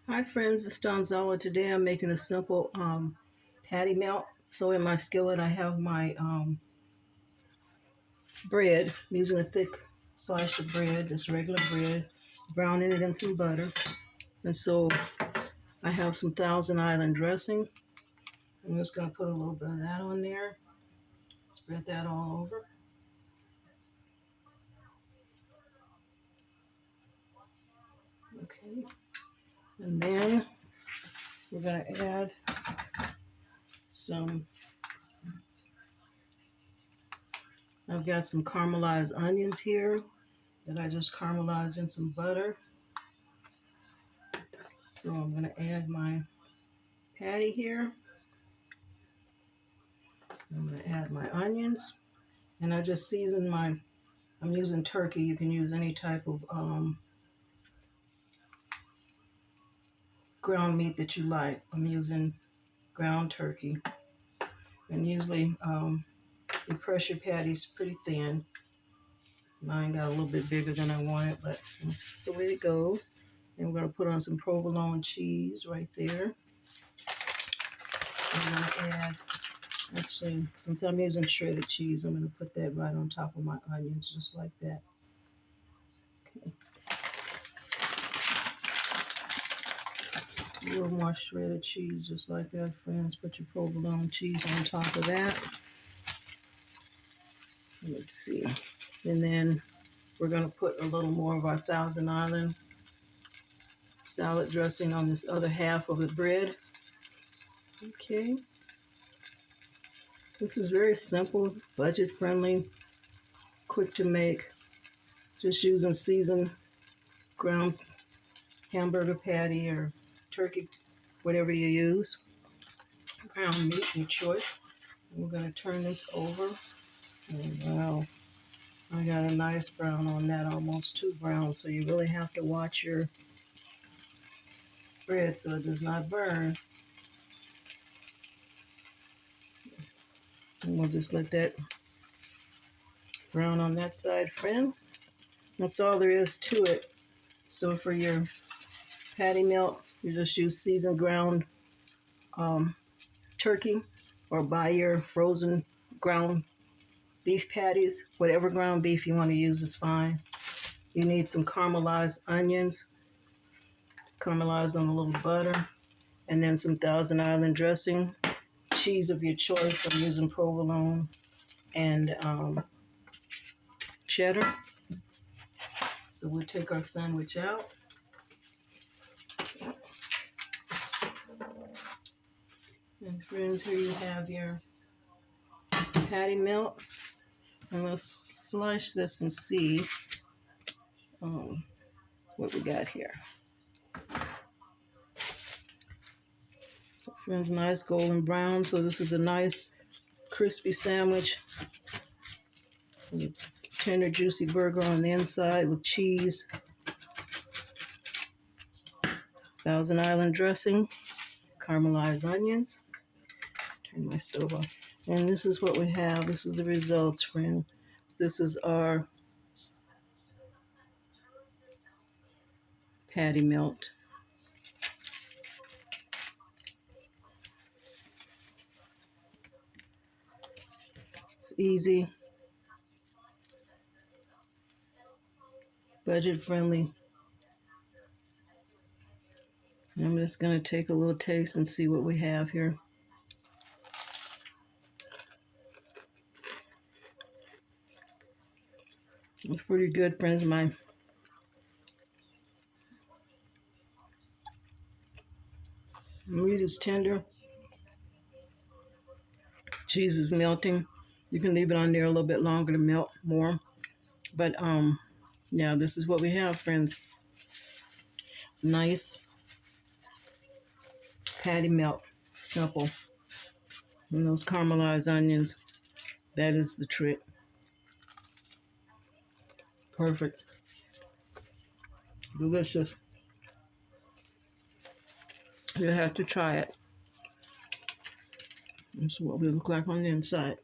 Hi friends, it's Donzella. Today I'm making a simple patty melt. So in my skillet I have my bread. I'm using a thick slice of bread, just regular bread, browning it in some butter. And so I have some Thousand Island dressing. I'm just going to put a little bit of that on there. Spread that all over. Okay. And then we're going to add some, I've got some caramelized onions here that I just caramelized in some butter. So I'm going to add my patty here. I'm going to add my onions. And I just seasoned I'm using turkey. You can use any type of ground meat that you like. I'm using ground turkey. And usually you press your patties pretty thin. Mine got a little bit bigger than I wanted, but that's the way it goes. And we're going to put on some provolone cheese right there. I'm going to add, actually, since I'm using shredded cheese, I'm going to put that right on top of my onions, just like that. Okay. A little more shredded cheese, just like that, friends. Put your provolone cheese on top of that. Let's see. And then we're going to put a little more of our Thousand Island salad dressing on this other half of the bread. Okay. This is very simple, budget friendly, quick to make. Just using seasoned ground hamburger patty or turkey, whatever you use. Ground meat, your choice. And we're going to turn this over. And wow, I got a nice brown on that, almost too brown. So you really have to watch your bread so it does not burn. And we'll just let that brown on that side, friend. That's all there is to it. So for your patty melt, you just use seasoned ground turkey, or buy your frozen ground beef patties. Whatever ground beef you want to use is fine. You need some caramelized onions, caramelized on a little butter, and then some Thousand Island dressing. Cheese of your choice. I'm using provolone and cheddar. So we'll take our sandwich out. And friends, here you have your patty melt. And let's slice this and see what we got here. So friends, nice golden brown. So this is a nice crispy sandwich. Tender juicy burger on the inside with cheese. Thousand Island dressing. Caramelized onions. Turn my stove on. And this is what we have. This is the results, friend. This is our patty melt. It's easy, budget friendly. And I'm just going to take a little taste and see what we have here. It's pretty good, friends of mine. Meat is tender. Cheese is melting. You can leave it on there a little bit longer to melt more. But yeah, this is what we have, friends. Nice patty melt. Simple. And those caramelized onions, that is the trick. Perfect. Delicious. You have to try it. This is what we look like on the inside.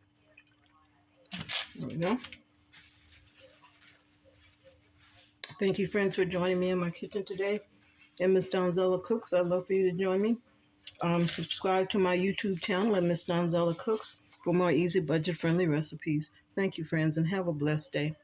There we go. Thank you, friends, for joining me in my kitchen today. And Ms Donzella Cooks, I'd love for you to join me. Subscribe to my YouTube channel at Ms Donzella Cooks for more easy, budget friendly recipes. Thank you, friends, and have a blessed day.